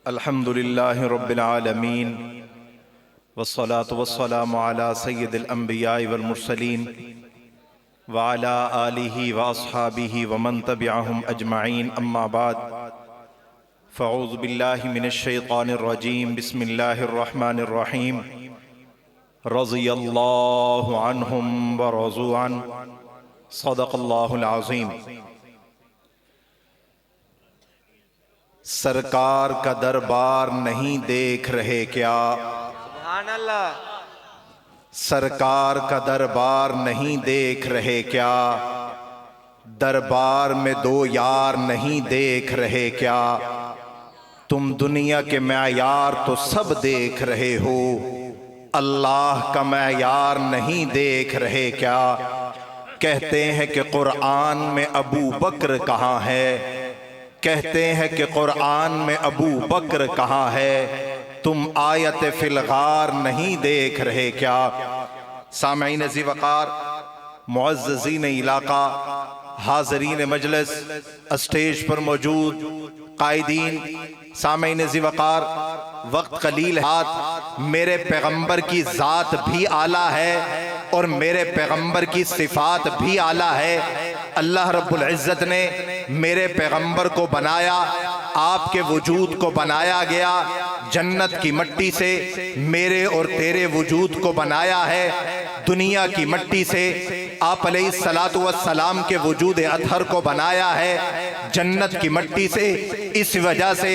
अल्हम्दुलिल्लाह रब्बिल आलमीन वस्सलातु वस्सलामु अला सय्यिदिल अंबिया'i वल मुरसलीन व अला आलिहि व अस्हाबिहि व मन तबिअहुम अजमईन, अम्मा बाद। फ़अऊज़ु बिल्लाहि मिनश शैतानिर रजीम, बिस्मिल्लाहिर रहमानिर रहीम। रज़ियल्लाहु अन्हुम व रज़ू अन, सदक़ल्लाहुल अज़ीम। सरकार का दरबार नहीं देख रहे क्या? सुभान अल्लाह। सरकार का दरबार नहीं देख रहे क्या? दरबार में दो यार नहीं देख रहे क्या? तुम दुनिया के मयार तो सब देख रहे हो, अल्लाह का मयार नहीं देख रहे क्या? कहते हैं कि कुरान में अबू बकर कहाँ है, कहते हैं कि कुरान में अबू बकर कहाँ है, तुम आयत फिल गार नहीं देख रहे क्या? सामईन ज़ी-वक़ार, मुअज़्ज़ज़ीन इलाका, हाज़रीन मजलिस, स्टेज पर मौजूद कायदीन, सामईन ज़ी-वक़ार, वक्त कलील हाथ, मेरे पैगंबर की ज़ात भी आला है और मेरे पैगंबर की सिफ़ात भी आला है। अल्लाह रब्बुल इज़्ज़त ने मेरे पैगंबर को बनाया, आपके वजूद को बनाया गया जन्नत की मिट्टी से, मेरे और तेरे वजूद को बनाया है दुनिया की मिट्टी से। आप अलैहिस्सलातु वस्सलाम के वजूद अतहर को बनाया है जन्नत की मिट्टी से। इस वजह से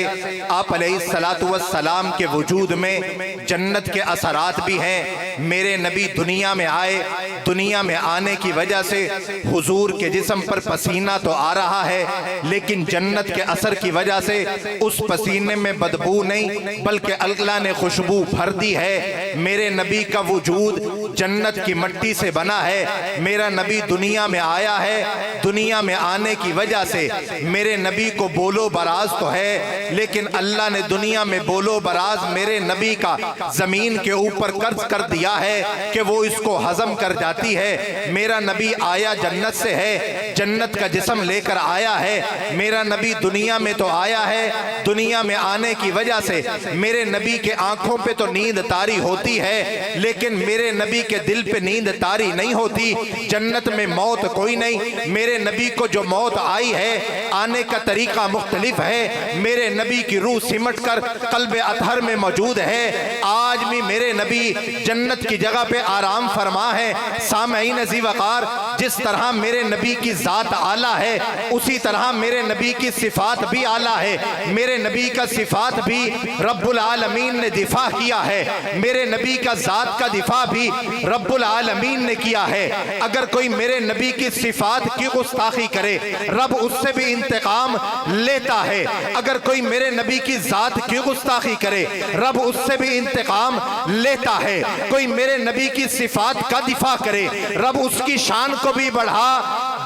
आप अलैहिस्सलातु वस्सलाम के वजूद में जन्नत के असरात भी हैं। मेरे नबी दुनिया में आए, दुनिया में आने की वजह से हुजूर के जिस्म पर पसीना तो आ रहा है, लेकिन जन्नत के असर की वजह से उस पसीने में बदबू नहीं बल्कि अल्लाह ने खुशबू भर दी है। मेरे नबी का वजूद जन्नत की मिट्टी से बना है। मेरा नबी दुनिया में आया है, दुनिया में आने की वजह से मेरे नबी को बोलो बराज तो है, लेकिन अल्लाह ने दुनिया में बोलो बराज मेरे नबी का जमीन के ऊपर कर्ज कर दिया है कि वो इसको हजम कर जाती है। मेरा नबी आया जन्नत से है, जन्नत का जिस्म लेकर आया है। मेरा नबी दुनिया में तो आया है, दुनिया में आने की वजह से मेरे नबी के आंखों पे तो नींद तारी होती है, लेकिन मेरे नबी के दिल पे नींद तारी नहीं होती। जन्नत में मौत कोई नहीं, मेरे नबी को जो मौत आई है आने का तरीका मुख्तलिफ है। मेरे नबी की रूह सिमट कर कल्बे अतहर में मौजूद है। आज भी मेरे नबी जन्नत की जगह पे आराम फरमा है। सामईन ज़ी-वक़ार, जिस तरह मेरे नबी की ज़ात आला है उसी तरह मेरे नबी की सिफ़ात भी आला है। मेरे नबी का सिफ़ात भी रब्बुल आलमीन ने दिफा किया है, मेरे नबी का ज़ात का दिफा भी रब्बुल आलमीन ने किया है। अगर कोई मेरे नबी की सिफ़ात की गुस्ताखी करे, रब उससे भी इंतकाम लेता है। अगर कोई मेरे नबी की ज़ात की गुस्ताखी करे, रब उससे भी इंतकाम लेता है। कोई मेरे नबी की सिफ़ात का दिफा करे, रब उसकी शान को भी बढ़ा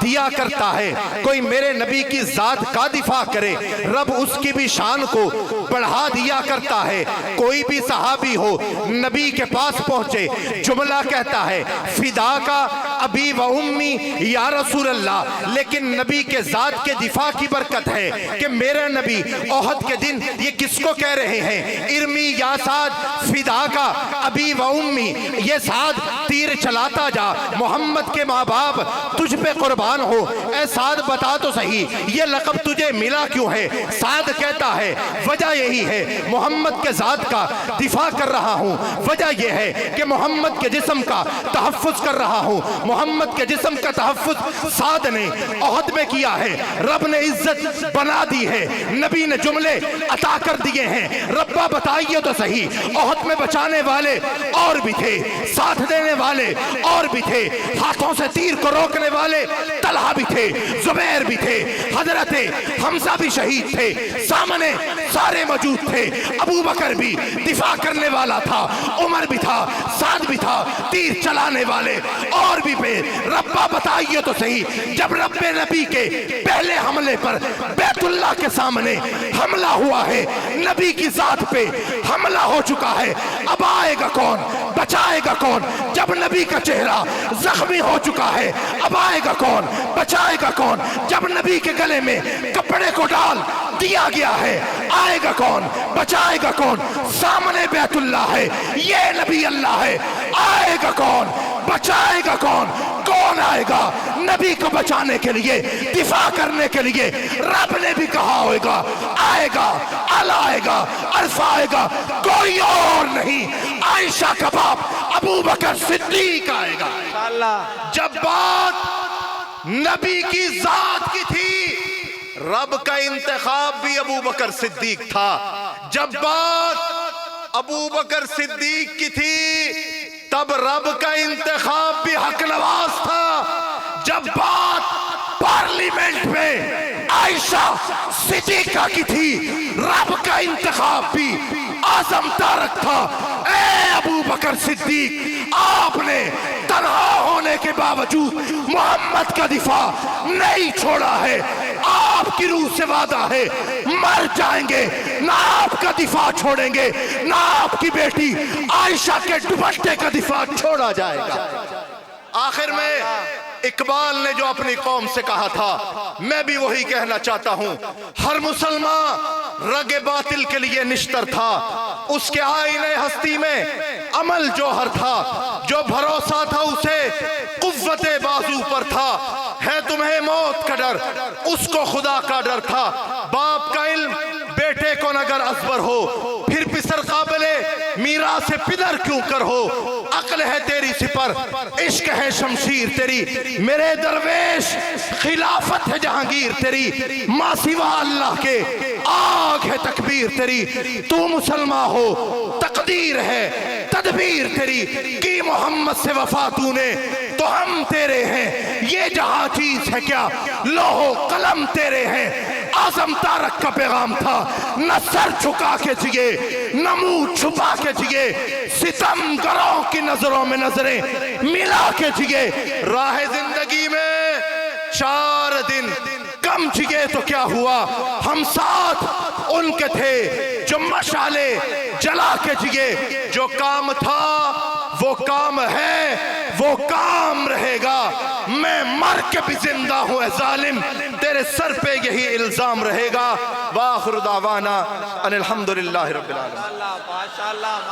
दिया करता है। कोई मेरे नबी की ज़ात का दिफा करे, रब उसकी भी शान को बढ़ा दिया करता है। कोई भी सहाबी हो नबी के पास पहुंचे, जुमला कहता है फिदा का अबी व उम्मी या रसूल अल्लाह, लेकिन नबी के ज़ात के दिफा की बरकत है कि मेरे नबी ओहद के दिन ये किसको कह रहे हैं, इर्मी या साद फिदा का अबी व उम्मी, ये साद तीर चलाता जा, मोहम्मद के माँ बाप तुझ पे कुर्बान हो। ऐ साद बता तो सही ये लक़ब तुझे मिला क्यों है? साद कहता है वजह यही है, मोहम्मद के ज़ात का दिफा कर रहा हूँ। वजह यह है कि मोहम्मद के जिस्म का तहफ़्फ़ुज़ कर रहा हूँ। मोहम्मद के जिस्म का तहफ़्फ़ुज़ साद ने ओहद में किया है, रब ने इज्जत बना दी है, नबी ने जुमले अता कर दिए हैं। रब्बा बताइए तो सही, ओहद में बचाने वाले और भी थे, साथ देने वाले और भी थे, हाथों से तीर को रोकने वाले तलहा भी थे, जुबैर भी थे, हजरत हमजा भी शहीद थे, सामने सारे मौजूद थे। अबू बकर भी दिफा करने वाला था, उमर भी था, साद भी था, तीर चलाने वाले और भी पे रब्बा बताइए तो सही, जब रब्बे नबी के पहले हमले पर बैतुल्लाह के सामने हमला हुआ है, नबी की जात पे हमला हो चुका है, अब आएगा कौन, बचाएगा कौन? जब नबी का चेहरा जख्मी हो चुका है, अब आएगा कौन, बचाएगा कौन? जब नबी के गले में कपड़े को डाल दिया गया है, आएगा कौन, बचाएगा कौन? सामने बैतुल्लाह है, ये नबी अल्लाह है, आएगा कौन, बचाएगा कौन? कौन आएगा नबी को बचाने के लिए, दिफा करने के लिए? रब ने भी कहा होगा आएगा, अल आएगा, अल्फा आएगा, कोई और नहीं, आयशा का बाप अबू बकर सिद्दीक आएगा। जब बात नबी की जात की थी, रब का इंतखाब भी अबू बकर सिद्दीक था। जब बात अबू बकर सिद्दीक की थी, तब रब का इंतखाब भी हक नवाज था। जब बात पार्लियामेंट में आयशा सिद्दीका की थी, रब का इंतखाब भी आजम तारक था। ए अबू बकर सिद्दीक, आपने तन्हा होने के बावजूद मोहम्मद का दिफा नहीं छोड़ा है। आपकी रूह से वादा है, मर जाएंगे ना आपका दिफा छोड़ेंगे, ना आपकी बेटी आयशा के दुपट्टे का दिफा छोड़ा जाएगा। आखिर में इकबाल ने जो अपनी कौम से कहा था, मैं भी वही कहना चाहता हूं। हर मुसलमान रगे बातिल के लिए निश्तर था, उसके आईने हस्ती में अमल जौहर था, जो भरोसा था उसे कुव्वते बाजू पर था। है तुम्हें मौत का डर, उसको खुदा का डर था। बाप का इल्म बेटे को नगर अजबर हो, फिर पिसर काबिले मीरा से पिदर क्यों कर हो। अक्ल है तेरी सिपर, इश्क है शमशीर तेरी, मेरे दरवेश खिलाफत है जहांगीर तेरी। माँ सिवा अल्लाह के आग है तकबीर तेरी। तू मुसलमान हो, तकदीर है तदबीर तेरी। की मोहम्मद से वफा तूने तो हम तेरे हैं, ये जहां चीज है क्या लोहो कलम तेरे हैं। आजम तारक का पैगाम था, न सर झुका के जिए न मुंह छुपा के जिए, सितमगरों की नजरों में नजरें मिला के जिए। राह जिंदगी में 4 दिन कम जिए तो क्या हुआ, हम साथ उनके थे जो मशाले जला के जिए। जो काम था वो काम है, वो काम रहेगा। मैं मर के भी जिंदा हूं ए जालिम, तेरे सर पे यही इल्जाम रहेगा। वाखिर दावाना अनिल हम्दुलिल्लाहि रब्बिल आलमीन।